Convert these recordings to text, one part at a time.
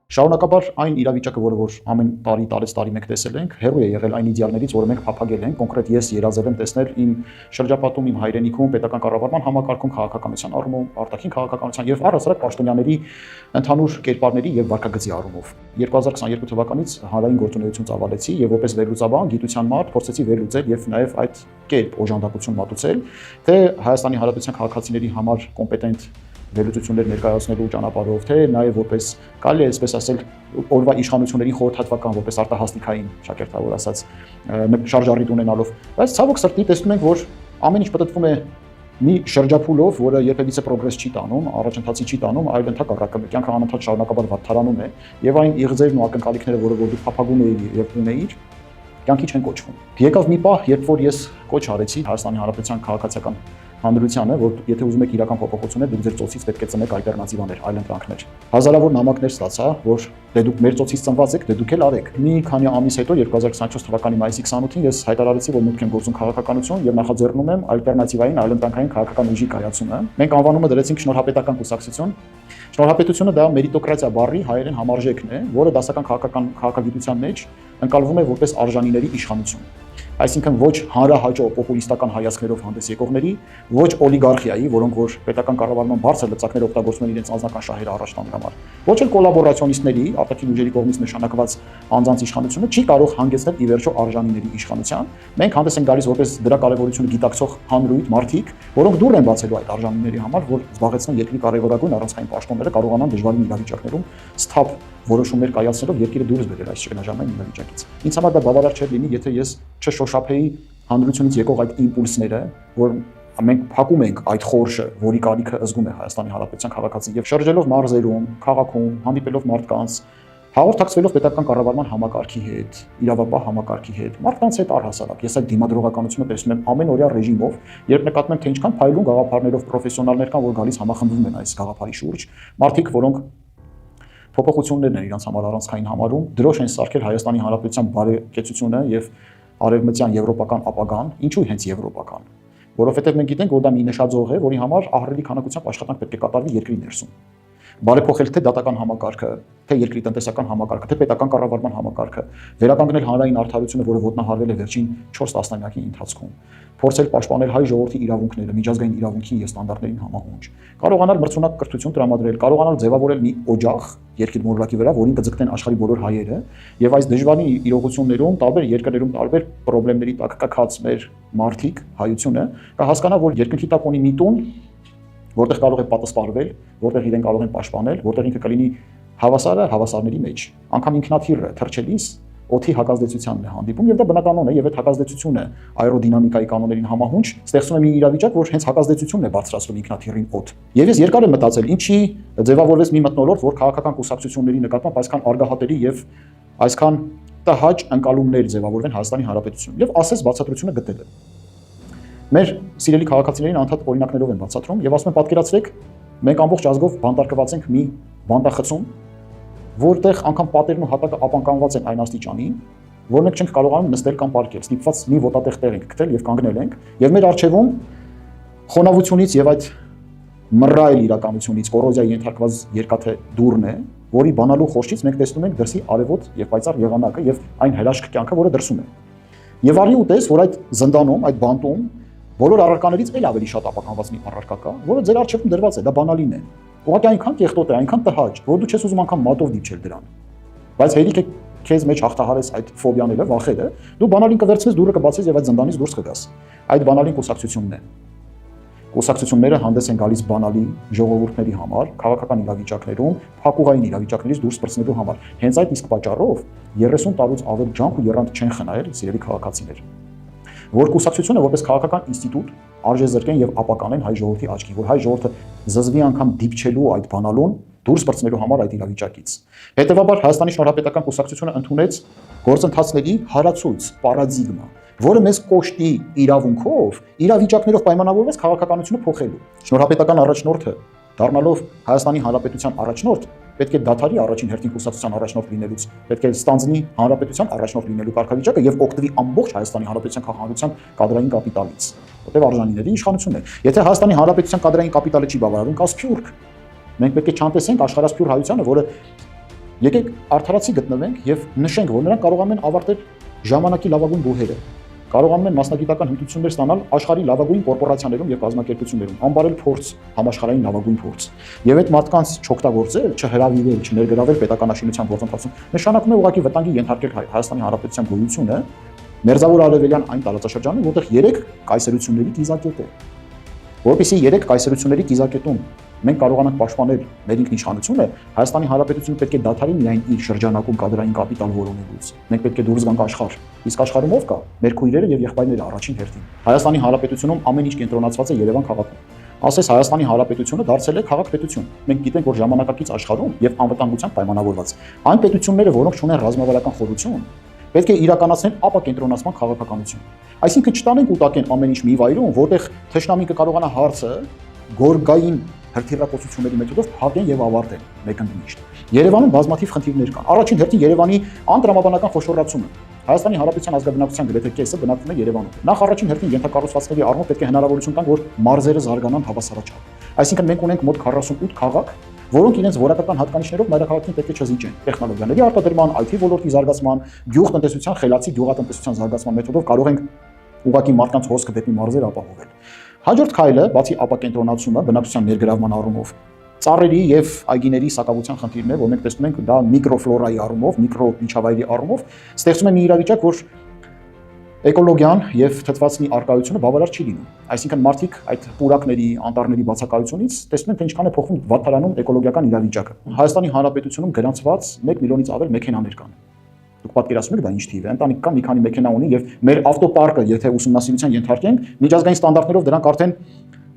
Շարունակաբար այն իրավիճակը, որը որ ամեն տարի տարի մենք տեսել ենք, հեռու է եղել այն իդեալներից, որը մենք փափագել ենք, կոնկրետ ես երազել եմ տեսնել իմ շրջապատում, իմ հայրենիքում, պետական կառավարման համակարգում, քաղաքականության առումով, արտաքին քաղաքականության եւ առհասարակ պաշտոնյաների ընդհանուր կերպարների եւ վարքագծի առումով։ 2022 թվականից հանրային գործունեություն ծավալեցի եւ որպես վերլուծաբան, գիտության մարդ փորձեցի վերլուծել եւ նաեւ այդ կերպ օժանդակություն մատուցել, թե Հայաստանի Հանրապետության քաղաքացիների համար կոմպետենտ վերլուծություններ ներկայացնելու ճանապարհով, թե նաև որպես կարելի է այսպես ասել օրվա իշխանությունների խորհրդատվական, որպես արտահասթիկային շակերտավոր ասած շարժառիթ ունենալով, բայց ցավոք սրտի տեսնում ենք, որ ամեն ինչ պատտվում է մի շրջափուլով, որը երբևիցե պրոգրես չի տանում, առաջընթացի չի տանում, այլ ընդհակառակը կյանքը անընդհատ շարունակաբար վատթարանում է, եւ այն իղձերն ու ակնկալիքները, որը որ դու փափագում էիր եւ ունեիր, կյանքի չեն կոչվում։ Եկավ մի պահ, երբ որ ես կոչ արեցի Հայաստանի Հանրապետության քաղաքացիական հանրությանը, որ եթե ուզում եք իրական փոփոխություններ, դուք ձեր ծոցից պետք է ծնեք ալտերնատիվաներ, այլ ընտրանքներ։ Հազարավոր նամակներ ստացա, որ դե դուք մեր ծոցից ծնված եք, դե դուք էլ արեք։ Մի քանի ամիս հետո 2024 թվականի մայիսի 28-ին ես հայտարարեցի, որ մուտք եմ գործում քաղաքականություն եւ նախաձեռնում եմ ալտերնատիվային այլընտրանքային քաղաքական ուժի կայացումը։ Մենք անվանումը դրեցինք շնորհապետական կուսակցություն։ Շնորհապետությունը դա մերիտոկրատիա բառի հայերեն համարժեքն է, որը դասական քաղաքագիտության մեջ ընկալվում է որպես արժանիների իշխանություն։ Այսինքն ոչ հանրահաճո պոպուլիստական հայացքներով հանդես եկողների, ոչ օլիգարխիայի, որոնք որ պետական կառավարման բարձր լծակներ օգտագործում են իրենց անձնական շահերը առաջ տանելու համար, ոչ էլ կոլաբորացիոնիստների, արտաքին ուժերի կողմից նշանակված անձանց իշխանությունը չի կարող հանգեցնել ի վերջո արժանիների իշխանության։ Մենք հանդես ենք գալիս որպես դրա կարևորությունը գիտակցող հանրույթ մարդիկ, որոնք դուր են բացելու այդ արժանիների համար, որ զբաղեցնեն երկրի կարևորագույն առանցքային պաշտոնները, կարողանան դժվարին իրավիճակներում սթափ որոշումներ կայացնելով երկիրը դուրս բերել այս ճգնաժամային իրավիճակից։ Ինձ համար դա բավարար չէր լինի, եթե ես չշոշափեի հանրությունից եկող այդ իմպուլսները, որ մենք փակում ենք այդ խորշը, որի կարիքը զգում է Հայաստանի Հանրապետության քաղաքացին եւ շրջելով մարզերում, քաղաքում, հանդիպելով մարդկանց, հաղորդակցվելով պետական կառավարման համակարգի հետ, իրավապահ համակարգի հետ, մարդկանց հետ առհասարակ։ Ես այդ դիմադրողականությունը տեսնում եմ ամենօրյա ռեժիմով, երբ նկատում եմ, թե ինչքան փայլուն գաղափարներով պրոֆեսիոնալներ կան, որ գալիս համախմբվում են այս գաղափարի շուրջ, մարդիկ, որոնք փոփոխություններն են իրենց համար առանցքային համարում, դրոշ են սարքել Հայաստանի Հանրապետության բարեկեցությունը եւ արևմտյան եվրոպական ապագան, ինչու հենց եվրոպական, որովհետեւ մենք գիտենք, որ դա մի նշաձող է, որի համար ահռելի քանակությամբ աշխատանք պետք է կատարվի երկրի ներսում։ Բարեփոխել թե դատական համակարգը, թե երկրի տնտեսական համակարգը, թե պետական կառավարման համակարգը, վերականգնել հանրային արդարությունը, որը ոտնահարվել է վերջին 4 տասնամյակի ընթացքում, փորձել պաշտպանել հայ ժողովրդի իրավունքները, միջազգային իրավունքի եւ ստանդարտներին համահունչ, կարողանալ մրցունակ կրթություն տրամադրել, կարողանալ ձևավորել մի օջախ երկրի մոլորակի վրա, որին կձգտեն աշխարհի բոլոր հայերը, եւ այս դժվարին իրողություններում, տարբեր երկրներում տարբեր խնդիրների տակ կքած մեր մարդիկ, հայությունը, կհասկանա, որ երկնքի տակ ունի մի տուն, որտեղ կարող է պատասպարվել, որտեղ իրեն կարող են պաշտպանել, որտեղ ինքը կլինի հավասարը հավասարների մեջ, անգամ ինքնաթիռը թռչելիս օդի հակազդեցությանն է հանդիպում եւ դա բնականon է եւ այդ հակազդեցությունը աերոդինամիկայի կանոններին համահունչ ստեղծում է մի իրավիճակ, որ հենց հակազդեցությունն է բարձրացնում ինքնաթիռին օդ։ Եվ ես երկար եմ մտածել, ինչի ձևավորվեց մի մթնոլորտ, որ քաղաքական կուսակցությունների նկատմամբ այսքան արգահատելի եւ այսքան տհաճ ընկալումներ ձևավորվեն Հայաստանի Հանրապետությունում եւ ասես բացատրությունը գտել է։ Մեր սիրելի քաղաքացիներին անդադ օրինակներով են բացատրում եւ ասում են պատկերացրեք, մենք ամբողջ ազգով բանտարկված ենք մի բանտախցում, որտեղ անգամ պատերն ու հատակը ապանկանված են այն աստիճանի, որ մենք չենք կարողանում նստել կամ պարկել, ստիպված մի ոտատեղ տեղ ենք գտել եւ կանգնել ենք, եւ մեր առջեվում խոնավությունից եւ այդ մռայլ իրականությունից կոռոզիայի ենթարկված երկաթե դուռն է, որի բանալու խորշից մենք տեսնում ենք դրսի արևոտ եւ պայծառ եղանակը եւ այն հրաշք կյանքը, որը դրսում է։ Եվ արի ուտես, որ այդ զնդանում, այդ բանտում բոլոր առարկաներից էլ ավելի շատ ապականված մի առարկա կա, որը ձեր առջևում դրված է, դա բանալին է։ Ուղղակի այնքան կեղտոտ է, այնքան տհաճ, որ դու չես ուզում անգամ մատով դիպչել դրան։ Բայց հերիք է քեզ մեջ հաղթահարես այդ ֆոբիաները, վախերը, դու բանալին կվերցնես, դուռը կբացես եւ այդ զնդանից դուրս կգաս։ Այդ բանալին կուսակցությունն է։ Կուսակցությունները հանդես են գալիս բանալի ժողովուրդների համար, քաղաքական իրավիճակներում, փակուղային իրավիճակներից դուրս պրծնելու համար։ Հենց այդ իսկ պատճառով 30 տարուց ավել ջանք ու եռանդ չեն խնայել սիրելի քաղաքացիներ։ Որ կուսակցությունը որպես քաղաքական ինստիտուտ արժեզրկեն եւ ապականեն հայ ժողովրդի աչքին, որ հայ ժողովուրդը զզվի անգամ դիպչելու այդ բանալուն դուրս պրծնելու համար այդ իրավիճակից։ Հետևաբար Հայաստանի Շնորհապետական կուսակցությունը ընդունեց գործընթացների հարացույց պարադիգմա, որը մեզ կոշտի իրավունքով իրավիճակներով պայմանավորված քաղաքականությունը փոխելու։ Շնորհապետական առաջնորդը դառնալով Հայաստանի Հանրապետության առաջնորդ, պետք է դադարի առաջին հերթին կուսակցության առաջնորդ լինելուց, պետք է ստանձնի հանրապետության առաջնորդ լինելու կարգավիճակը եւ օգտվի ամբողջ Հայաստանի Հանրապետության քաղաքական կադրային կապիտալից, որտեղ արժանիների իշխանություն է։ Եթե Հայաստանի Հանրապետության կադրային կապիտալը չի բավարարում, կա սփյուռք։ Մենք պետք է չանտեսենք աշխարհասփյուռ հայությանը, որը եկեք արդարացի գտնվենք եւ նշենք, որ նրանք կարողանում են ավարտել ժամանակի լավագույն բուհերը, կարողանում են մասնագիտական հմտություններ ստանալ աշխարհի լավագույն կորպորացիաներում եւ կազմակերպություններում, անբարել փորձ, համաշխարհային լավագույն փորձ։ Եվ այդ մարդկանց չօգտագործել, չհրավիրել, չներգրավել պետականաշինության գործընթացում, նշանակում է ուղղակի վտանգի ենթարկել Հայաստանի Հանրապետության գոյությունը մերձավոր արևելյան այն տարածաշրջանում, որտեղ 3 կայսերությունների կիզակետ է։ Որպեսզի 3 կայսերությունների կիզակետում մենք կարողանանք պաշտպանել մեր ինքնիշխանությունը, Հայաստանի Հանրապետությունը պետք է դադարի միայն իր շրջանակում կադրային կապիտալ որոնելուց։ Մենք պետք է դուրս գանք աշխարհ։ Իսկ աշխարհում ով կա։ Մեր քույրերը եւ եղբայրները առաջին հերթին։ Հայաստանի Հանրապետությունում ամեն ինչ կենտրոնացված է Երևան քաղաքում։ Ասես Հայաստանի Հանրապետությունը դարձել է քաղաք-պետություն։ Մենք գիտենք, որ ժամանակակից աշխարհում եւ անվտանգությամբ պայմանավորված այն պետությունները, որոնք ունեն ռազմավարական խորություն, պետք է իրականացնեն ապակենտրոնացման քաղաքականություն։ Այսինքն չտանենք ուտակեն ամեն ինչ մի վայրում, որտեղ թշնամին կկարողանա հարցը գորգային հրթիռակոծությունների մեթոդով փակեն եւ ավարտեն մեկընդմիշտ։ Երևանում բազմաթիվ խնդիրներ կան։ Առաջին հերթին Երևանի անտրամաբանական խոշորացումը։ Հայաստանի Հանրապետության ազգաբնակության գրեթե կեսը բնակվում է Երևանում։ Նախ առաջին հերթին ենթակառուցվածքների առումով պետք է հնարավորություն տան, որ մարզերը զարգանան հավասարաչափ։ Այսինքն մենք ունենք մոտ 48 քաղաք, որոնք իրենց որակական հատկանիշներով մայրաքաղաքին պետք է չզիջեն տեխնոլոգիաների արտադրման, IT ոլորտի զարգացման, գյուղատնտեսության, խելացի գյուղատնտեսության զարգացման մեթոդով կարող ենք ուղղակի մարդկանց հոսքը դեպի մարզեր ապահովել։ Հաջորդ քայլը, բացի ապակենտրոնացումը, բնակչության ներգրավման առումով, ծառերի եւ այգիների սակավության խնդիրն է, որ մենք տեսնում ենք դա միկրոֆլորայի առումով, միկրոմիջավայրի առումով ստեղծում է մի իրավիճակ, որ էկոլոգիան եւ թթվածնի արկայությունը բավարար չի լինում։ Այսինքն մարդիկ այդ պուրակների, անտառների բացակայությունից տեսնում են, թե ինչքան է փոխվում վատթարանում էկոլոգիական իրավիճակը։ Հայաստանի Հանրապետությունում գրանցված 1 միլիոնից ավել մեքենաներ կան։ Դուք պատկերացնում եք դա ինչ թիվ է, ընտանիք կա մի քանի մեքենա ունի եւ մեր ավտոպարկը, եթե ուսումնասիրության ենթարկենք, միջազգային ստանդարտներով դրանք արդեն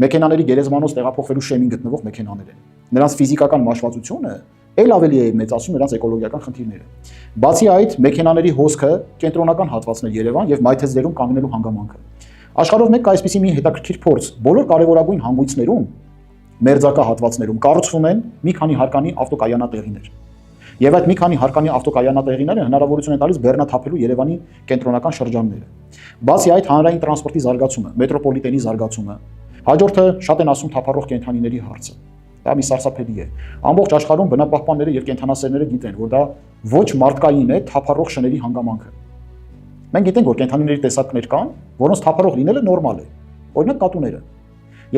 մեքենաների գերեզմանոց տեղափոխվելու շեմին գտնվող մեքենաներ են։ Նրանց ֆիզիկական մաշվածությունը ել ավելի է մեծացում նրանց էկոլոգիական խնդիրները։ Բացի այդ, մեքենաների հոսքը կենտրոնական հատվածն է Երևան եւ մայթեզերում կանգնելու հանգամանքը։ Աշխարհով մեկ կա այսպիսի մի հետաքրքիր փորձ, բոլոր կարևորագույն հանգույցներում, մերձակա հատվածներում կառուցվում են մի քանի հարկանի ավտոկայանատեղիներ։ Եվ այդ մի քանի հարկանի ավտոկայանատեղիները հնարավորություն են տալիս բեռնաթափելու Երևանի կենտրոնական շրջանները։ Բացի այդ, հանրային տրանսպորտի զարգացումը, մետրոպոլիտենի զարգացումը, հաջորդը շատ են ասում թափառող կենդանիների հարցը։ Դա մի սարսափելի է։ Ամբողջ աշխարհում բնապահպանները եւ կենդանասերները գիտեն, որ դա ոչ մարդկային է թափառող շների հանգամանքը։ Մենք գիտենք, որ կենդանիների տեսակներ կան, որոնց թափառող լինելը նորմալ է։ Օրինակ կատուները։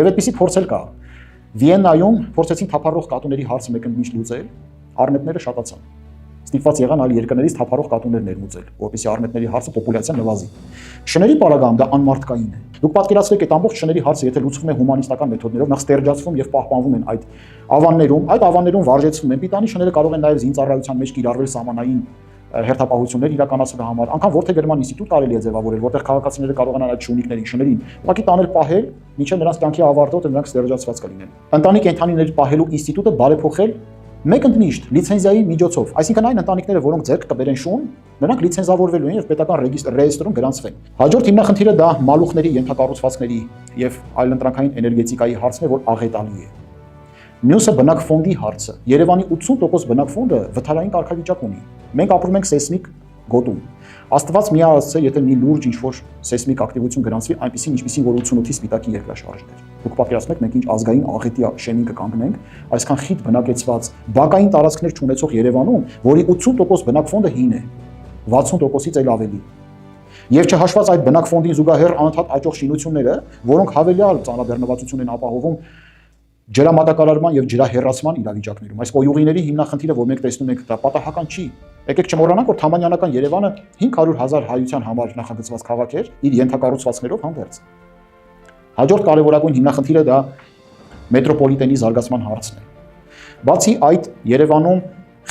Եվ այդպիսի փորձ էլ կա։ Վիեննայում փորձեցին թափառող կատուների հարցը մեկընդմիշտ լուծել, առնետները շատացան։ Ստիպված եղան այլ երկրներից թափառող կատուներ ներմուծել, որպեսզի առնետների հարցը պոպուլյացիան նվազի։ Շների պարագայում դա անմարդկային է։ Դուք պատկերացրեք այդ ամբողջ շների հարցը, եթե լուծվում է հումանիստական մեթոդներով, նախ ստերջացվում եւ պահպանվում են այդ ավաններում վարժեցվում են պիտանի շները, կարող են նաեւ զինծառայության մեջ կիրառվել սահմանային հերթապահություններ իրականացնելու համար, անգամ ворթեգրման ինստիտուտ կարելի է ձևավորել, որտեղ քաղաքացիները կարողանան այդ շունիկներին, շներին ուղղակի տանել պահել, մինչև նրանց կյանքի ավարտը նրանք ստերջացված կլինեն։ Ընտանի կենդանիներ պահելու ինստիտուտը բարեփոխել մեկընդմիշտ լիցենզիայի միջոցով, այսինքն այն ընտանիքները, որոնք ձեռք կբերեն շուն, նրանք լիցենզավորվելու են եւ պետական ռեեստրում գրանցվեն։ Հաջորդ հիմնախնդիրը դա մալուխների, ենթակառուցվածքների եւ այլընտրանքային էներգետիկայի հարցն է, որ աղետալի է։ Մյուսը բնակֆոնդի հարցը։ Երևանի 80% բնակֆոնդը վթարային կարգավիճակ ունի։ Մենք ապրում ենք սեյսմիկ գոտում։ Աստված միացե, եթե մի լուրջ ինչ-որ սեյսմիկ ակտիվություն գրանցվի, այնպեսին, ինչպեսին որ 88-ի սպիտակի երկրաշարժներ։ Դուք պատկերացնում եք, մենք ինչ ազգային աղետի շեմին կկանգնենք, այսքան խիտ բնակեցված, բակային տարածքներ չունեցող Երևանում, որի 80% բնակֆոնդը հին է, 60%-ից էլ ավելի։ Եվ չհաշված այդ բնակֆոնդին զուգահեռ անընդհատ աճող շինությունները, որոնք հավելյալ ծանրաբեռնվածություն են ապահովում ջրամատակարարման եւ ջրահեռացման իրավիճակներում։ Այս կոյուղիների հիմնախնդիրը, որ մենք տեսնում ենք, դա պատահական չի։ Եկեք չմոռանանք, որ թամանյանական Երևանը 500,000 հայության համար նախագծված քաղաք էր իր ենթակառուցվածքներով հանդերձ։ Հաջորդ կարևորագույն հիմնախնդիրը դա մետրոպոլիտենի զարգացման հարցն է։ Բացի այդ, Երևանում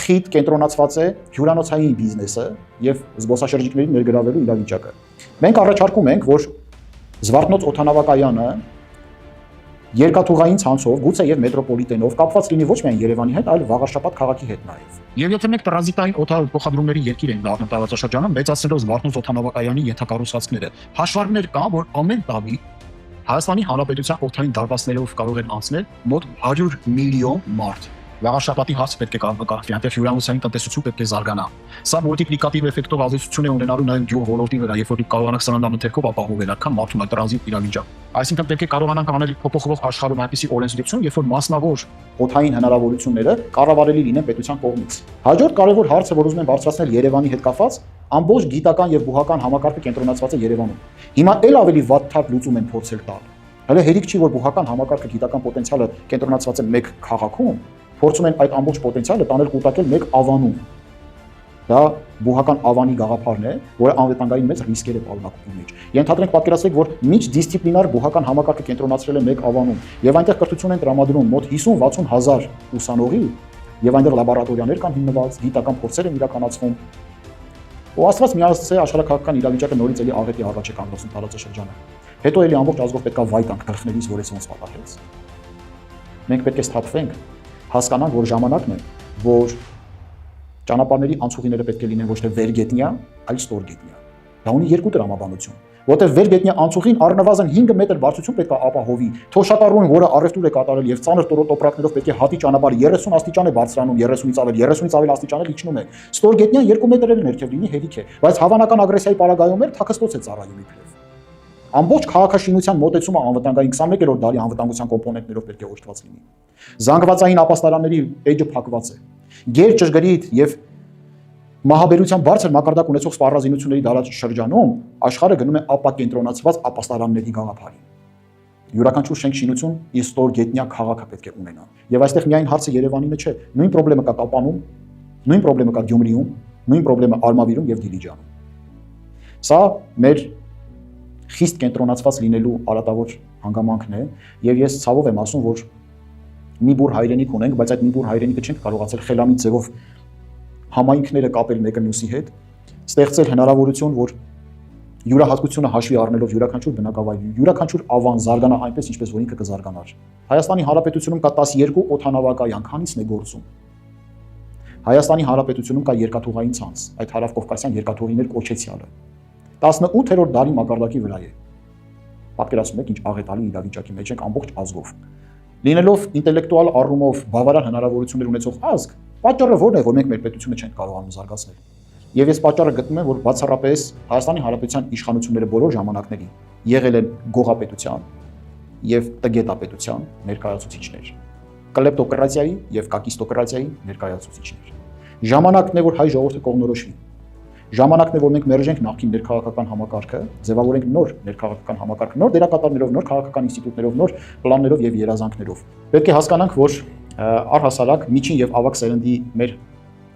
խիտ կենտրոնացված է հյուրանոցային բիզնեսը եւ զբոսաշրջիկների ներգրավելու իրավիճակը։ Մենք առաջարկում ենք, որ Զվարթնոց օդանավակայանը երկաթուղային ցանցով, գուցե եւ մետրոպոլիտենով կապված լինի ոչ միայն Երևանի հետ, այլ Վաղարշապատ քաղաքի հետ նաեւ։ Եվ եթե մենք տրանզիտային օդափոխադրումների երկիր ենք դառնում տարածաշրջանում, մեծացնելով Զվարթնոց օդանավակայանի ենթակառուցվածքները, հաշվարկներ կան, որ ամեն տարի Հայաստանի Հանրապետության օգտային դարպասներով կարող են անցնել մոտ 100 միլիոն մարդ։ Վաղաշապատի հարցը պետք է կարգվի, այնտեղ հյուրանոցային տնտեսություն պետք է զարգանա։ Սա մուլտիպլիկատիվ էֆեկտով ազդեցություն է ունենալու նաև գյուղ ոլորտի վրա, երբ որ կարողանանք սննդամթերքով ապահովել այդքան մարդու տրանզիտ իրավիճակ։ Այսինքն պետք է կարողանանք անել փոփոխվող աշխարհում այնպիսի օրենսդրություն, երբ որ մասնավոր օդային հնարավորությունները կառավարելի լինեն պետության կողմից։ Հաջորդ կարևոր հարցը, որ ուզում եմ բարձրացնել Երևանի հետ կապված, ամբողջ գիտական եւ բուհական համակարգը կենտրոնացված է Երևանում։ Հիմա ել ավելի վատ թափ լուծում են փորձել տալ։ Հələ հերիք չի, որ բուհական համակարգը գիտական պոտենցիալը կենտրոնացված է մեկ քաղաքում, փորձում են այդ ամբողջ պոտենցիալը տանել կուտակել մեկ ավանում։ Դա բուհական ավանի գաղափարն է, որը անվտանգային մեծ ռիսկեր է պարունակում մեջ։ Ենթադրենք պատկերացրեք, որ միջդիսցիպլինար բուհական համակարգը կենտրոնացրել է մեկ ավանում, եւ այնտեղ կրթություն են տրամադրում մոտ 50-60 հազար ուսանողի, եւ այնտեղ լաբորատորիաներ կան հիմնված, գիտական փորձեր են իրականացվում։ Ու աստված միացե աշխարհակաղակական իրավիճակը նորից էլի աղետի առաջ է կանգնեցնում տարածաշրջանը։ Հետո էլի ամբողջ ազգով պետքա վայ տանք գլխներից, որ էս ոնց պատահեց։ Մենք պետք է սթափվենք, հասկանանք, որ ժամանակն է, որ ճանապարհների անցուղիները պետք է լինեն ոչ թե վերգետնյա, այլ ստորգետնյա։ Դա ունի երկու տրամաբանություն, որտեղ վերգետնյա անցուղին առնվազն 5 մետր բարձրություն պետք է ապահովի։ Թոշակառուն, որը առևտուր է կատարել եւ ծանր տոպրակներով պետք է հատի ճանապարհը 30 աստիճան է բարձրանում, 30-ից ավել աստիճան է իջնում է։ Ստորգետնյա 2 մետր էլ ներքև լինի հերիք է, բայց հավանական ագրեսիայի պարագայում էլ թաքստոց է ծառայում իբրև։ Ամբողջ քաղաքաշինության մոտեցումը անվտանգային 21-րդ դարի անվտանգության կոմպոնենտներով պետք է օժտված լինի։ Զանգվածային ապաստարանների էջը փակված է։ Գեր ճշգրիտ եւ մահաբերության բարձր մակարդակ ունեցող սպառազինությունների դարաշրջանում աշխարհը գնում է ապակենտրոնացված ապաստարանների գաղափարի։ Յուրաքանչյուր շենք-շինություն իր ստորգետնյա քաղաքը պետք է ունենա։ Եվ այստեղ միայն հարցը Երևանինը չէ, նույն խնդրեմը կա Կապանում, նույն խնդրեմը կա Գյումրիում, նույն խնդրեմը Արմավիրում եւ Դիլիջանում։ Սա մեր խիստ կենտրոնացված լինելու արատավոր հանգամանքն է, եւ ես ցավով եմ ասում, որ մի բուր հայրենիք ունենք, բայց այդ մի բուր հայրենիքը չենք կարողացել խելամիտ ձևով համայնքները կապել մեկը մյուսի հետ, ստեղծել հնարավորություն, որ յուրահատկությունը հաշվի առնելով յուրաքանչյուր բնակավայրի, յուրաքանչյուր ավան զարգանա այնպես, ինչպես որ ինքը կզարգանար։ Հայաստանի Հանրապետությունում կա 12 օդանավակայան, քանիսն է գործում։ Հայաստանի Հանրապետությունում կա երկաթուղային ցանց, այդ հարավկովկասյան երկաթուղիներ կոչեցյալը 18-րդ դարի մակարդակի վրա է։ Պատկերացնում եք ինչ աղետալի իրավիճակի մեջ ենք ամբողջ ազգով։ Լինելով ինտելեկտուալ առումով բավարար հնարավորություններ ունեցող ազգ, պատճառը որն է, որ մենք մեր պետությունը չենք կարողանում զարգացնել։ Եվ ես պատճառը գտնում եմ, որ բացառապես Հայաստանի Հանրապետության իշխանությունները բոլոր ժամանակների եղել են գողապետության եւ տգետապետության ներկայացուցիչներ, կլեպտոկրատիայի եւ կակիստոկրատիայի ներկայացուցիչներ։ Ժամանակն է, որ հայ ժողովուրդը կողմնորոշվի։ Ժամանակն է, որ մենք մերժենք նախկին ներքաղաքական համակարգը, ձևավորենք նոր ներքաղաքական համակարգ, նոր դերակատարներով, նոր քաղաքական ինստիտուտներով, նոր պլաններով եւ երազանքներով։ Պետք է հասկանանք, որ առհասարակ միջին եւ ավագ սերնդի մեր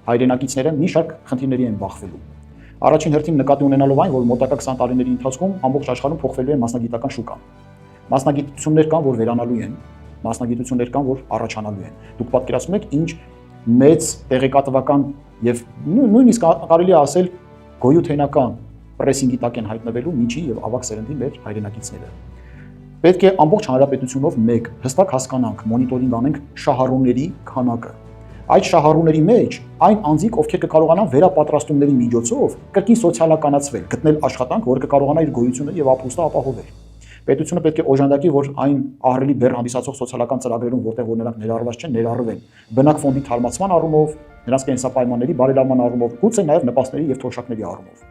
հայրենակիցները մի շարք խնդիրների են բախվելու։ Առաջին հերթին նկատի ունենալով այն, որ մոտակա 20 տարիների ընթացքում ամբողջ աշխարհում փոխվելու է մասնագիտական շուկան։ Մասնագիտություններ կան, որ վերանալու են, մասնագիտություններ կան, որ առաջանալու են։ Դուք պատկերացնում եք, ինչ մեծ տեղեկատվական եւ նույնիսկ կարելի է ասել գոյութենական պրեսինգի տակ են հայտնվելու միջին եւ ավագ սերնդի մեր հայրենակիցները։ Պետք է ամբողջ հանրապետությունով մեկ հստակ հասկանանք, մոնիտորինգ անենք շահառուների քանակը։ Այդ շահառուների մեջ այն անձիկ, ովքեր կկարողանան վերապատրաստումների միջոցով կրկին սոցիալականացվել, գտնել աշխատանք, որը կկարողանա իր գոյությունը եւ ապրուստը ապահովել։ Պետությունը պետք է օժանդակի, որ այն ահռելի բեռ հանդիսացող սոցիալական ծրագրերում, որտեղ որ նրանք ներառված չեն, ներառվեն։ Բնակ ֆոնդի թարմացման առումով, նրանց կենսապայմանների բարելավման առումով, գուցե նաեւ նպաստների եւ թոշակների առումով։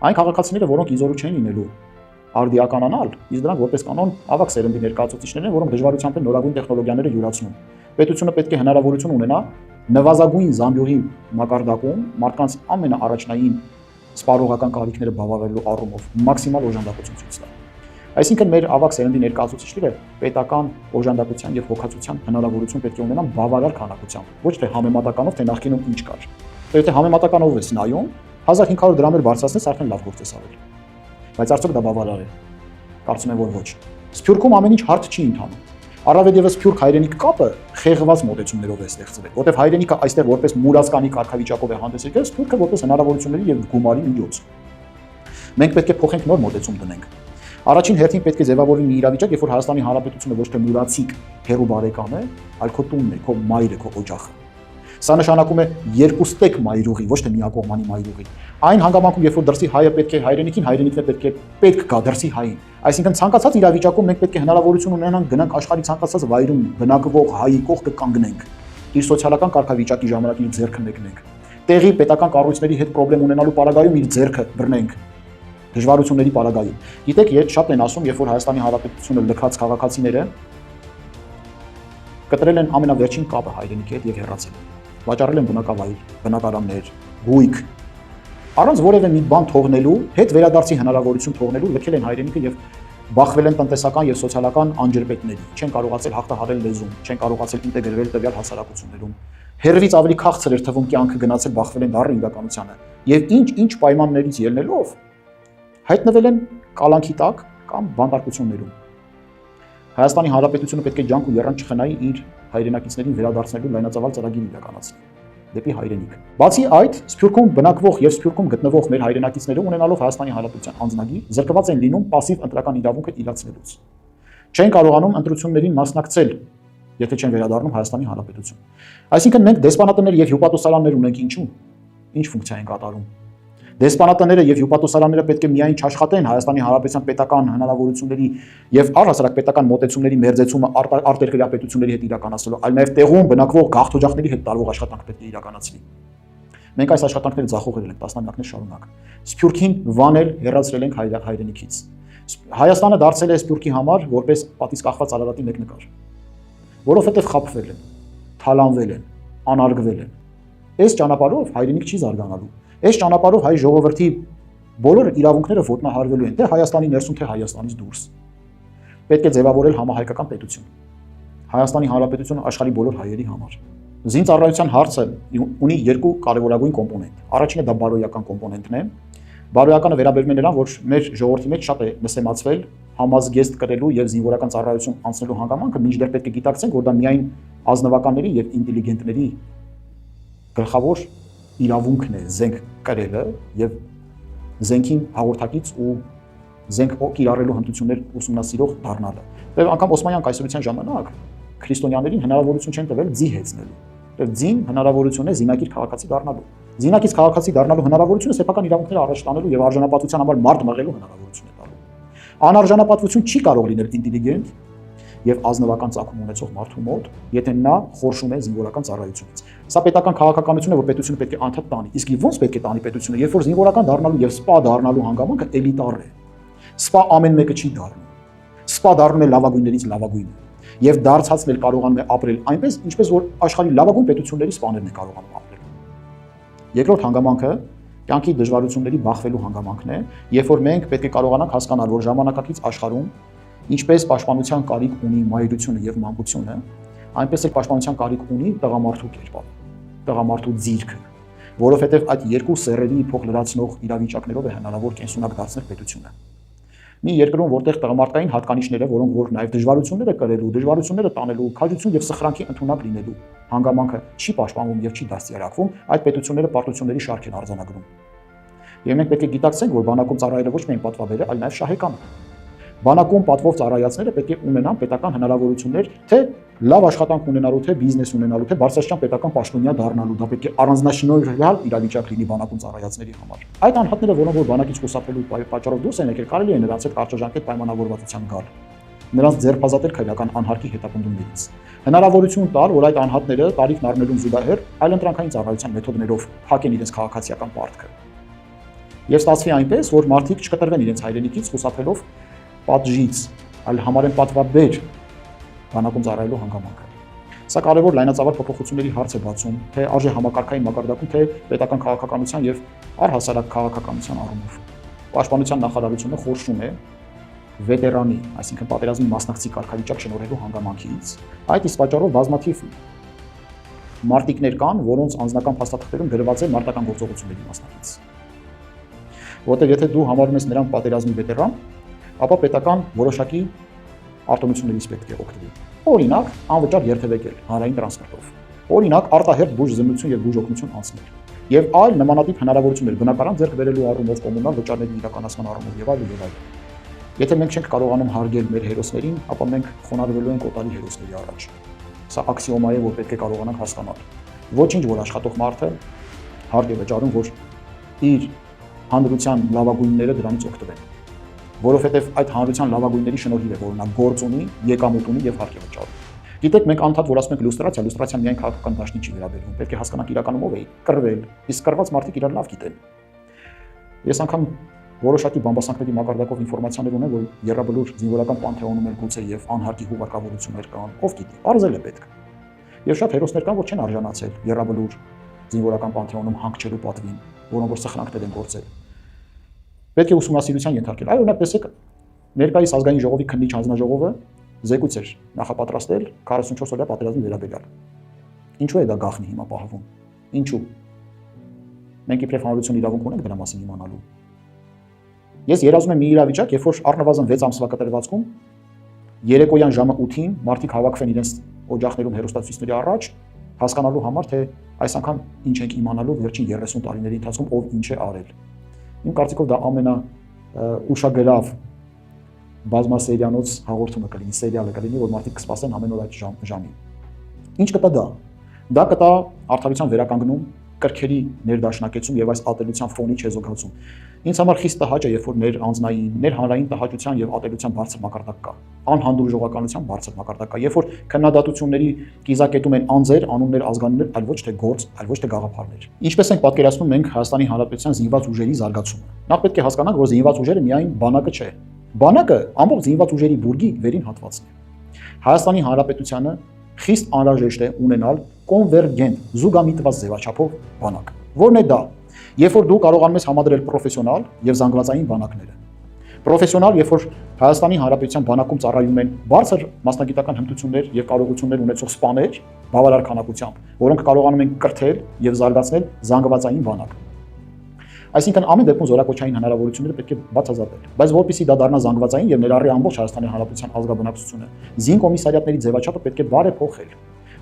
Այն քաղաքացիները, որոնք իզորու չեն լինելու արդիականանալ, իսկ դրանք որպես կանոն ավագ սերնդի ներկայացուցիչներն են, որոնք դժվարությամբ են նորագույն տեխնոլոգիաները յուրացնում։ Պետությունը պետք է հնարավորություն ունենա նվազագույն զամբյուղի մակարդակում մարդկանց ամենաառաջնային սպառողական կարիքները բավարարելու առումով մաքսիմալ օժանդակություն ցույց տալ։ Այսինքն մեր ավագ սերնդի ներկայացուցիչները պետական օժանդակության եւ հոգացության հնարավորություն պետք է ունենան բավարար քանակությամբ, ոչ թե համեմատականով, թե նախկինում ինչ կար։ Եթե համեմատականով ես նայում, 1500 դրամ բարձրացնես արդեն լավ գործ ես արել։ Բայց արդյոք դա բավարար է։ Կարծում եմ, որ ոչ։ Սփյուռքում ամեն ինչ հարթ չի ընթանում։ Առավել եւս սփյուռք հայրենիք կապը խեղված մոտեցումներով է ստեղծվել, որտեղ հայրենիքը այստեղ որպես մուրացկանի կարգավիճակով է հանդես եկել, սփյուռքը որպես հնարավորությունների եւ գումարի միջոց։ Մենք պետք է փոխենք նոր մոտեցում դնենք։ Առաջին հերթին պետք է ձևավորվի մի իրավիճակ, երբ որ Հայաստանի Հանրապետությունը ոչ թե մուրացիկ հերու բարեկամ է, այլ քո տունն է, քո մայրը, քո օջախը։ Սա նշանակում է երկու ստեկ մայրուղի, ոչ թե միակողմանի մայրուղի։ Այն հանգամանքում, երբ որ դրսի հայը պետք է հայրենիքին, հայրենիքն է պետք գա դրսի հային։ Այսինքն ցանկացած իրավիճակում մենք պետք է հնարավորություն ունենանք գնանք աշխարհի ցանկացած վայրում բնակվող հայի կողքը կանգնենք։ Իր սոցիալական կարգավիճակի ժամանակ իր ձեռքը մեկնենք։ Տեղի պետական կառույցների հետ խնդրեմ ունենալու պարագայում իր ձեռքը բռնենք։ Դժվարությունների պարագայում։ Գիտեք, ես շատ են ասում, երբ որ Հայաստանի Հանրապետությունը լքած քաղաքացիները կտրել են ամենավերջին կապը հայրենիքի հետ եւ հեռացել։ Վաճառել են բնակավայր, բնակարաններ, գույք, առանց որևէ մի բան թողնելու, հետ վերադարձի հնարավորություն թողնելու լքել են հայրենիքը եւ բախվել են տնտեսական եւ սոցիալական անջրպետների, չեն կարողացել հաղթահարել լեզուն, չեն կարողացել ինտեգրվել տվյալ հասարակություններում։ Հերվից ավելի քաղցր էր թվում կյանքը գնացել բախվել են դառը իրականությանը եւ ինչ պայմաններից ելնելով հայտնվել են կալանքի տակ կամ բանտարկություններում։ Հայաստանի Հանրապետությունը պետք է ջանք ու եռան չխնայի իր հայրենակիցներին վերադարձնելու լայնածավալ ծրագիր իրականացնել դեպի հայրենիք։ Բացի այդ, Սփյուռքում բնակվող եւ Սփյուռքում գտնվող մեր հայրենակիցները ունենալով Հայաստանի Հանրապետության անձնագիր, զրկված են լինում пассив ընտրական իրավունքը իրացնելուց։ Չեն կարողանում ընտրություններին մասնակցել, եթե չեն վերադառնում Հայաստանի Հանրապետություն։ Այսինքն մենք դեսպանատներ եւ հյուպատոսարաններ ունենք ինչու՞։ Ինչ ֆունկցիա են կատարում։ Դեսպանատները եւ հյուպատոսարանները պետք է միայն չաշխատեն Հայաստանի Հանրապետության պետական հնարավորությունների եւ առհասարակ պետական մոտեցումների մերձեցումը արտերկրյա պետությունների հետ իրականացնելու, այլ նաեւ տեղում բնակվող գաղթօջախների հետ տարվող աշխատանք պետք է իրականացվի։ Մենք այս աշխատանքները ձախողել ենք տասնամյակներ շարունակ։ Սփյուռքին վանել, հեռացրել ենք հայրենիքից։ Հայաստանը դարձել է Սփյուռքի համար որպես պատից կախված Արարատի մեկ նկար, որովհետեւ խաբվել են, թալանվել են, անարգվել են։ Այս ճանապարհով հայրենիք չի զարգանալու։ Այս ճանապարհով հայ ժողովրդի բոլոր իրավունքները ոտնահարվելու են թե Հայաստանի ներսում, թե Հայաստանից դուրս։ Պետք է ձևավորել համահայկական պետություն։ Հայաստանի Հանրապետությունը աշխարհի բոլոր հայերի համար։ Զինծառայության հարցը ունի երկու կարևորագույն կոմպոնենտ։ Առաջինը դա բարոյական կոմպոնենտն է։ Բարոյականը վերաբերում է նրան, որ մեր ժողովրդի մեջ շատ է նսեմացվել համազգեստ կրելու եւ զինվորական ծառայություն անցնելու հանգամանքը, մինչդեռ պետք է գիտակցենք, որ դա միայն ազնվականների եւ ինտելիգենտների գլխավոր իրավունքն է զենք կրելը եւ զենքին հաղորդակից ու զենք կիրառելու հմտություններ ուսումնասիրող դառնալը։ Եվ անգամ Օսմանյան կայսրության ժամանակ քրիստոնյաներին հնարավորություն չեն տվել ձի հեծնելու։ Եվ ձին հնարավորություն է զինակիր քաղաքացի դառնալու։ Զինակից քաղաքացի դառնալու հնարավորությունը սեփական իրավունքները առաջ տանելու եւ արժանապատվության համար մարդ մղելու հնարավորություն է տալու։ Անարժանապատվություն չի կարող լինել ինտելիգենտ եւ ազնվական ծագում ունեցող մարդու մոտ, եթե նա խորշում է զինվորական ծառայությունից։ Սա պետական քաղաքականություն է, որ պետությունը պետք է անդադ տանի։ Իսկ ո՞նց պետք է տանի պետությունը, երբ որ զինվորական դառնալու եւ սպա դառնալու հանգամանքը էլիտար է։ Սպա ամեն մեկը չի դառնում։ Սպա դառնում է լավագույններից լավագույնը եւ դարձածն էլ կարողանում է ապրել այնպես, ինչպես որ աշխարհի լավագույն պետությունների սպաներն են կարողանում ապրել։ Երկրորդ հանգամանքը կյանքի դժվարությունների բախվելու հանգամանքն է, երբ որ մենք պետք է կարողանանք հասկանալ, որ ժամանակակից աշխարհում ինչպես պաշտպանության կարիք ունի մայրությունը եւ մանկությունը, այնպես էլ պաշտպանության կարիք ունի տղամարդու կերպարը, տղամարդու ձիրքը, որովհետեւ այդ երկու սեռերի փոխլրացնող իրավիճակներով է հնարավոր կենսունակ դարձնել պետությունը։ Մի երկրում, որտեղ տղամարդկային հատկանիշները, որոնք որ նաեւ դժվարությունները կրելու, դժվարությունները տանելու, քաջություն եւ սխրանքի ընդունակ լինելու հանգամանքը չի պաշտպանվում եւ չի դաստիարակվում, այդ պետությունները պարտությունների շարք են արձանագրում։ Եվ մենք պետք է գիտակցենք, որ բանակում ծառայելը ոչ միայն պատվաբեր է, այլ նաեւ շահեկան է։ Բանակում պատվով ծառայածները պետք է ունենան պետական հնարավորություններ, թե լավ աշխատանք ունենալու, թե բիզնես ունենալու, թե բարձրաստիճան պետական պաշտոնյա դառնալու, դա պետք է առանձնաշնորհյալ իրավիճակ լինի բանակում ծառայածների համար։ Այդ անհատները, որոնք որ բանակից խուսափելու պատճառով դուրս են եկել, կարելի է նրանց հետ կարճաժամկետ պայմանավորվածության գալ, նրանց ձեռբազատել քրեական անհարկի հետապնդումներից, հնարավորություն տալ, որ այդ անհատները տարիքն առնելուն զուգահեռ այլընտրանքային ծառայության մեթոդներով փակեն իրենց քաղաքացիական պարտքը։ Եվ ստացվի այնպես, որ մարդիկ չկտրվեն իրենց հայրենիքից խուսափելով պատժից, այլ համարեն պատվաբեր բանակում ծառայելու հանգամանքը։ Սա կարևոր լայնածավալ փոփոխությունների հարց է բացում, թե արժե համակարգային մակարդակում, թե պետական քաղաքականության եւ առհասարակ քաղաքականության առումով։ Պաշտպանության նախարարությունը խորշում է վետերանի, այսինքն պատերազմի մասնակցի կարգավիճակ շնորհելու հանգամանքից։ Այդ իսկ պատճառով բազմաթիվ մարտիկներ կան, որոնց անձնական փաստաթղթերում գրված է մարտական գործողությունների մասնակից։ Որտեղ եթե դու համարում ես նրան պատերազմի վետերան, ապա պետական որոշակի արտոնություններից պետք է օգտվի։ Օրինակ, անվճար երթևեկել հանրային տրանսպորտով։ Օրինակ, արտահերթ բուժզնություն եւ բուժօգնություն անցնել։ Եվ այլ նմանատիպ հնարավորություններ բնակարան ձեռք բերելու առումով, կոմունալ վճարների իրականացման առումով եւ այլն։ Եթե մենք չենք կարողանում հարգել մեր հերոսներին, ապա մենք խոնարհվելու ենք օտարի հերոսների առաջ։ Սա աքսիոմա է, որ պետք է կարողանանք հասկանալ։ Ոչինչ որ աշխատող մարդը հարկ է վճարում, որ իր հանրության լավագույնները դրանից օգտվեն, որովհետև այդ հանրության լավագույնների շնորհիվ է, որ նա գործ ունի, եկամուտ ունի եւ հարկ է վճարում։ Գիտեք, մենք անդադ որ ասում ենք լուստրացիան միայն քաղաքական դաշտի չի վերաբերվում, պետք է հասկանանք իրականում ով է կռվել, իսկ կռված մարդիկ իրար լավ գիտեն։ Ես անգամ որոշակի բամբասանքների մակարդակով ինֆորմացիաներ ունեմ, որ Եռաբլուր զինվորական պանթեոնում էլ գուցե եւ անհարկի հուղարկավորություններ կան, ով գիտի, արձել է պետք։ Եվ շատ հերոսներ կան, որ չեն արժանացել Եռաբլուր զինվորական պանթեոնում հանգչելու պատվին, որոնք որ սխրանքներ են գործել։ Պետք է ուսումնասիրության ենթարկել։ Այո, օրինակ տեսեք, ներկայիս ազգային ժողովի քննիչ հանձնաժողովը զեկույց էր նախապատրաստել 44 օրյա պատերազմի վերաբերյալ։ Ինչու է դա գաղտնի հիմա պահվում։ Ինչու։ Մենք իբրև հանրություն իրավունք ունենք դրա մասին իմանալու։ Ես երազում եմ մի իրավիճակ, երբ որ առնվազն 6 ամսվա կտրվածքում երեկոյան ժամը 8-ին մարդիկ հավաքվեն իրենց օջախներում հեռուստացույցների առաջ, հասկանալու համար, թե այս անգամ ինչ ենք իմանալու վերջին 30 տարիների ընթացքում ով ինչ է արել։ Իմ կարծիքով դա ամենաուշագրավ բազմասերիանոց հաղորդումը կլինի, սերիալը կլինի, որ մարդիկ կսպասեն ամեն օր այդ ժամին։ Ինչ կտա դա։ Դա կտա արդարության վերականգնում, կրքերի ներդաշնակեցում եւ այս ատելության ֆոնի չեզոքացում։ Ինձ համար խիստ տհաճ է, երբ որ ներանձնային, ներհանրային տհաճության եւ ատելության բարձր մակարդակ կա, անհանդուրժողականության բարձր մակարդակ կա, երբ որ քննադատությունների կիզակետում են անձեր, անուններ, ազգանուններ, այլ ոչ թե գործ, այլ ոչ թե գաղափարներ։ Ինչպես ենք պատկերացնում մենք Հայաստանի Հանրապետության զինված ուժերի զարգացումը։ Նախ պետք է հասկանանք, որ զինված ուժերը միայն բանակը չէ։ Բանակը ամբողջ զինված ուժերի բուրգի վերին հատվածն է։ Հայաստանի Հանրապետությանը խիստ անհրաժեշտ է ունենալ կոնվերգենտ, զուգամիտված ձևաչափով բանակ։ Որն է դա։ Երբ որ դու կարողանում ես համադրել պրոֆեսիոնալ եւ զանգվածային բանակները։ Պրոֆեսիոնալ, երբ որ Հայաստանի Հանրապետության բանակում ծառայում են բարձր մասնագիտական հմտություններ եւ կարողություններ ունեցող սպաներ, բավարար քանակությամբ, որոնք կարողանում են կրթել եւ զարգացնել զանգվածային բանակ։ Այսինքն ամեն դեպքում զորակոչային հնարավորությունները պետք է բացազատել, բայց որպեսզի դա դառնա զանգվածային եւ ներառի ամբողջ Հայաստանի Հանրապետության ազգաբնակչությունը, զինկոմիսարիատների ձևաչափը պետք է բարեփոխել։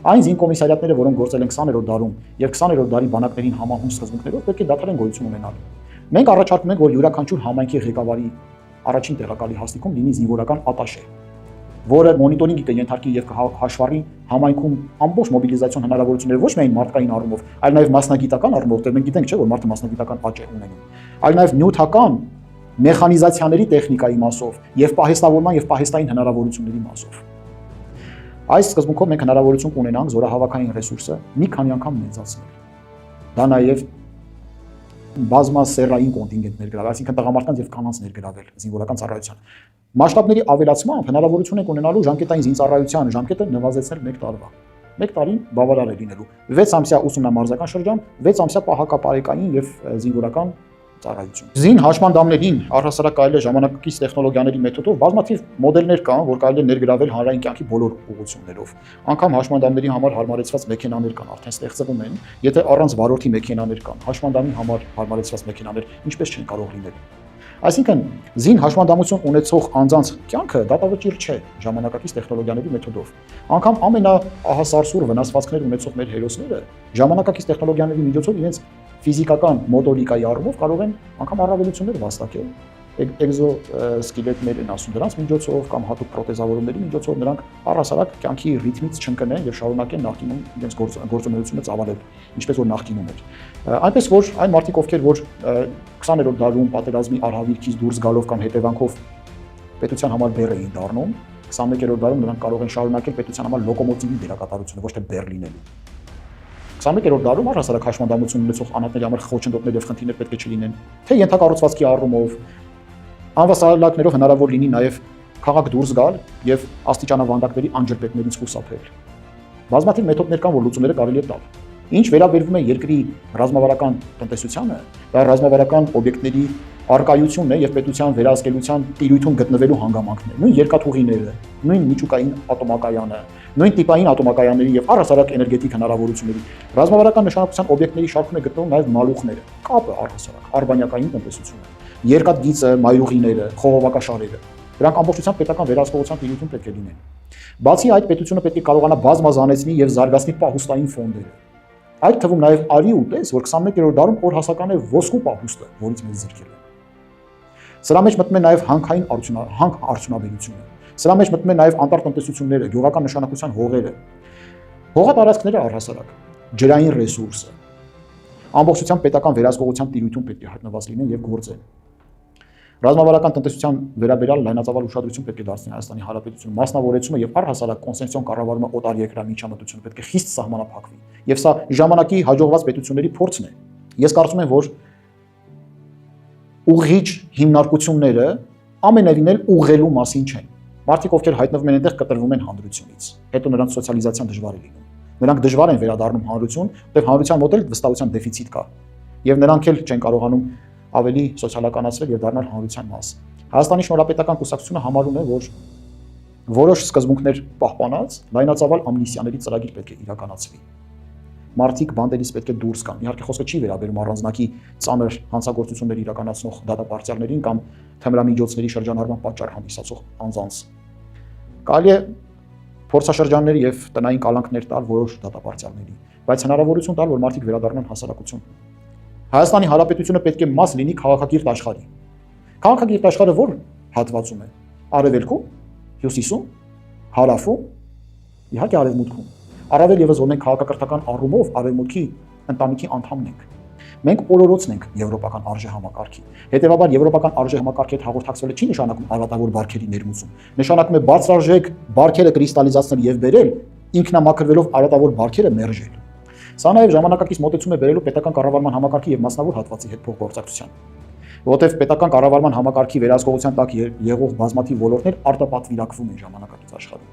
Այն զինկոմիսարիատները, որոնք գործել են 20-րդ դարում եւ 20-րդ դարի բանակներին համահունչ սկզբունքներով, պետք է դադարեն գոյություն ունենալ։ Մենք առաջարկում ենք, որ յուրաքանչյուր համայնքի ղեկավարի առաջին տեղակալի հաստիքում լինի զինվորական ատաշե, որը մոնիտորինգի կենթարկի եւ կհաշվառի համայնքում ամբողջ մոբիլիզացիոն հնարավորությունները ոչ միայն մարդկային առումով, այլ նաեւ մասնագիտական առումով, դեռ մենք գիտենք, չէ, որ մարդը մասնագիտական աճ է ունենում, այլ նաեւ նյութական մեխանիզացիաների տեխնիկայի մասով եւ պահեստավորման եւ պահեստային հնարավորությունների մասով։ Այս սկզբունքով մենք հնարավորություն կունենանք զորահավաքային ռեսուրսը մի քանի անգամ մեծացնել։ Դա նաեւ բազմասերային կոնտինգենտ ներգրավել, այսինքն տղամարդկանց եւ կանանց ներգրավել զինվորական ծառայության։ Մասշտաբների ավելացմամբ հնարավորություն եք ունենալու ժամկետային զինծառայության ժամկետը նվազեցնել 1 տարվա։ 1 տարին բավարար է լինելու։ 6 ամսյա ուսումնամարզական շրջան, 6 ամսյա պահակապարեկային եւ զինվորական ծառայություն։ Զին հաշմանդամներին առհասարակ կարելի է ժամանակակից տեխնոլոգիաների մեթոդով բազմաթիվ մոդելներ կան, որ կարելի է ներգրավել հանրային կյանքի բոլոր ուղղություններով։ Անկամ հաշմանդամների համար հարմարեցված մեքենաներ կան, արդեն ստեղծվում են, եթե առանց վարորդի մեքենաներ կան, հաշմանդամի համար հարմարեցված մեքենաներ ինչպես չեն կարող լինել։ Այսինքն զին հաշմանդամություն ունեցող անձանց կյանքը դատավճիռ չէ ժամանակակից տեխնոլոգիաների մեթոդով։ Անկամ ամենաահասարսուր վնասվածքներ ունեցող մեր հերոսները ժամանակակից տեխնոլոգիաների միջոցով իրենց ֆիզիկական մոդոլիկայի առումով կարող են անգամ առավելություններ վաստակել։ Էկզոսկելետներ են ասում դրանց միջոցով կամ հատուկ պրոթեզավորումների միջոցով նրանք առհասարակ կյանքի ռիթմից չընկնեն եւ շարունակեն նախկինում իրենց գործունեությունը ծավալել, ինչպես որ նախկինում էր։ Այնպես որ այն մարդիկ, ովքեր որ 20-րդ դարում պատերազմի արհավիրքից դուրս գալով կամ հետևանքով պետության համար բեռ էին դառնում, 21-րդ դարում նրանք կարող են շարունակել պետության համար լոկոմոտիվի դերակատարությունը, ոչ թե բեռ լինելու։ 21-րդ դարում առհասարակ հաշմանդամություն ունեցող անհատների համար խոչընդոտներ եւ խնդիրներ պետք է չլինեն, թե ենթակառուցվածքի առումով, անվասալակներով հնարավոր լինի նաեւ քաղաք դուրս գալ եւ աստիճանավանդակների անջրպետներից խուսափել։ Բազմաթիվ մեթոդներ կան, որ լուծումները կարելի է տալ։ Ինչ վերաբերվում է երկրի ռազմավարական տնտեսությանը, դա ռազմավարական օբյեկտների արկայությունն է եւ պետության վերահսկելիության տիրույթում գտնվելու հանգամանքն է։ Նույն երկաթուղիները, նույն միջուկային ատոմակայանը, նույն տիպային ատոմակայանների եւ առհասարակ էներգետիկ հնարավորությունների ռազմավարական նշանակության օբյեկտների շարքում է գտնվում նաեւ մալուխները, կապը առհասարակ, արբանյակային տնտեսությունը, երկաթգիծը, մայրուղիները, խողովակաշարերը։ Դրանք ամբողջությամբ պետական վերահսկողության տիրույթում պետք է լինեն։ Բացի այդ, պետությունը պետք է կարողանա բազմազանեցնի եւ զարգացնի պահուստային ֆոնդերը։ Այդ թվում նաեւ արի ու տես, որ 21-րդ դարում օրհասական է ոսկու պահուստը, որից մեզ զրկել են։ Սրա մեջ մտնում է նաեւ հանքային արդյունաբերությունը։ Սրա մեջ մտնում է նաեւ անտառտնտեսությունները, գյուղական նշանակության հողերը, հողատարածքները առհասարակ։ ջրային ռեսուրսը ամբողջությամբ պետական վերահսկողության տիրույթում պետք է հայտնված լինեն եւ գործեն։ Ռազմավարական տնտեսության վերաբերյալ լայնածավալ ուշադրություն պետք է դարձնի Հայաստանի Հանրապետությունը, մասնավորեցումը եւ առհասարակ կոնսենսիոն կառավարումը օտարերկրյա միջամտությունը պետք է խիստ սահմանափակվի։ Եվ սա ժամանակի հաջողված պետությունների փորձն է։ Ես կարծում եմ, որ ուղղիչ հիմնարկությունները ամենևին էլ ուղղելու մասին չեն։ Մարդիկ, ովքեր հայտնվում են այնտեղ, կտրվում են հանրությունից։ Հետո նրանց սոցիալիզացիան դժվար է լինում։ Նրանք դժվար են վերադառնում հանրություն, որտեղ հանրության մոտ էլ վստահության դեֆիցիտ կա։ Եվ նրանք էլ չեն կարողանում ավելի սոցիալականացվել եւ դառնալ հանրության մաս։ Հայաստանի շնորհապետական կուսակցությունը համարում է, որ որոշ սկզբունքներ պահպանած լայնածավալ ամնիստիաների ծրագիր պետք է իրականացվի։ Մարդիկ բանդերից պետք է դուրս գան։ Իհարկե խոսքը չի վերաբերում առանձնակի ծանր հանցագործություններ իրականացնող դատապարտյալներին կամ թմրամիջոցների շրջանառման պատճառ հանդիսացող անձանց։ Կարելի է փորձաշրջաններ եւ տնային կալանքներ տալ որոշ դատապարտյալների, բայց հնարավորություն տալ, որ մարդիկ վերադառնան հասարակություն։ Հայաստանի Հանրապետությունը պետք է մաս լինի քաղաքակիրթ աշխարհի։ Քաղաքակիրթ աշխարհը որ հատվածում է՝ արևելքում, հյուսիսում, հարավում, իհարկե արևմուտքում։ Առավել եւս որ մենք քաղաքակրթական առումով արևմուտքի ընտանիքի անդամն ենք։ Մենք օրորոցն ենք եվրոպական արժեհամակարգի։ Հետևաբար եվրոպական արժեհամակարգի հետ հաղորդակցվելը չի նշանակում արատավոր բարքերի ներմուծում։ Նշանակում է բարձրարժեք բարքերը կրիստալիզացնել եւ բերել, ինքնամաքրվելով արատավոր բարքերը մերժել։ Սա նաև ժամանակակից մոտեցում է բերելու պետական կառավարման համակարգի եւ մասնավոր հատվածի հետ փոխգործակցության, որովհետեւ պետական կառավարման համակարգի վերահսկողության տակ եղող բազմաթիվ ոլորտներ արտապատվիրակվում են ժամանակակից աշխարհում։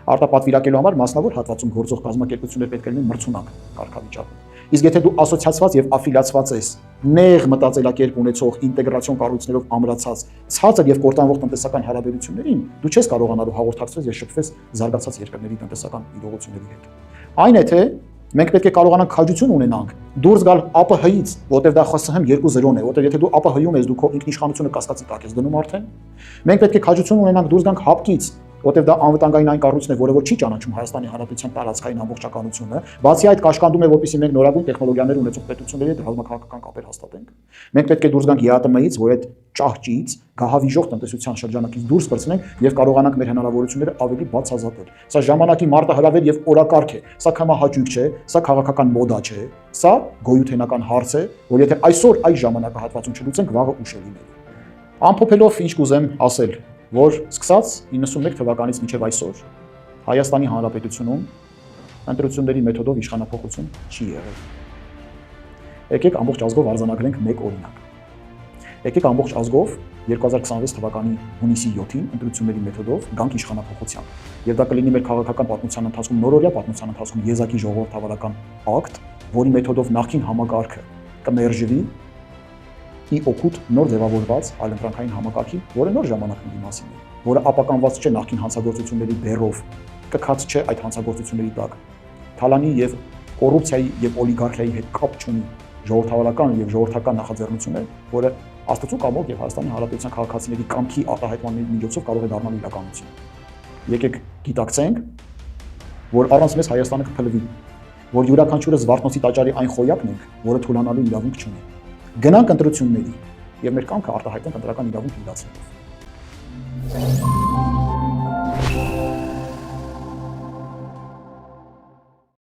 Արտապատվիրակելու համար մասնավոր հատվածում գործող կազմակերպություններ պետք է լինեն մրցունակ կարգավիճակում։ Իսկ եթե դու ասոցիացված եւ աֆիլիացված ես նեղ մտածելակերպ ունեցող ինտեգրացիոն կառույցներով ամրացած ցածր եւ կործանվող տնտեսական հարաբերություններին, դու չես կարողանալու հաղորդակցվել եւ շփվել զարգացած երկրների տնտեսական իրողությունների հետ։ Այն է թե մենք պետք է կարողանանք քաջություն ունենանք դուրս գալ ԱՊՀ-ից, որտեղ դա ԽՍՀՄ 2.0 է, որտեղ եթե դու ԱՊՀ-ում ես, դու քո ինքնիշխանությունը կասկածի տակ ես դնում արդեն։ Մենք պետք է քաջություն ունենանք դուրս գանք ՀԱՊԿ-ից, որտեղ դա անվտանգային այն կառույցն է, որը որ չի ճանաչում Հայաստանի Հանրապետության տարածքային ամբողջականությունը, բացի այդ կաշկանդում է, որպեսզի մենք նորագույն տեխնոլոգիաներ ունեցող պետությունների հետ ռազմաքաղաքական կապեր հաստատենք։ Մենք պետք է դուրս գանք ԵԱՏՄ-ից, որ այդ ճահճից, գահավիժող տնտեսության շրջանակից դուրս պրծնենք եւ կարողանանք մեր հնարավորությունները ավելի բացազատել։ Սա ժամանակի մարտահրավեր եւ օրակարգ է։ Սա կամահաճույք չէ, սա քաղաքական մոդա չէ, սա գոյութենական հարց է, որ եթե այսօր այս ժամանակահատվածում չլուծենք, վաղը ուշ է լինելու։ Ամփոփելով ինչ կուզեմ ասել, որ սկսած 91 թվականից մինչև այսօր Հայաստանի Հանրապետությունում ընտրությունների մեթոդով իշխանափոխություն չի եղել։ Եկեք ամբողջ ազգով արձանագրենք մեկ օրինակ։ Եկեք ամբողջ ազգով 2026 թվականի հունիսի 7-ին ընտրությունների մեթոդով գանք իշխանափոխության։ Եվ դա կլինի մեր քաղաքական պատմության ընթացքում նորօրյա պատմության ընթացքում եզակի ժողովրդավարական ակտ, որի մեթոդով նախկին համակարգը կմերժվի ի օգուտ նոր ձևավորված այլընտրանքային համակարգի, որը նոր ժամանակների մասին է, որը ապականված չէ նախկին հանցագործությունների բեռով, կքած չէ այդ հանցագործությունների տակ, թալանի եւ կոռուպցիայի եւ օլիգարխիայի հետ կապ չունի ժողովրդավարական եւ ժողովրդական նախաձեռնություն է, որը Աստծո կամոք եւ Հայաստանի Հանրապետության քաղաքացիների կամքի արտահայտման միջոցով կարող է դառնալ իրականություն։ Եկեք գիտակցենք, որ առանց մեզ Հայաստանը կփլվի, որ յուրաքանչյուրը Զվարթնոցի տաճարի այն խոյակն ենք, որը թուլանալու իրավունք չունի։ Գնանք ընտրությունների եւ մեր կամքը արտահայտենք ընտրական իրավունք իրացնելով։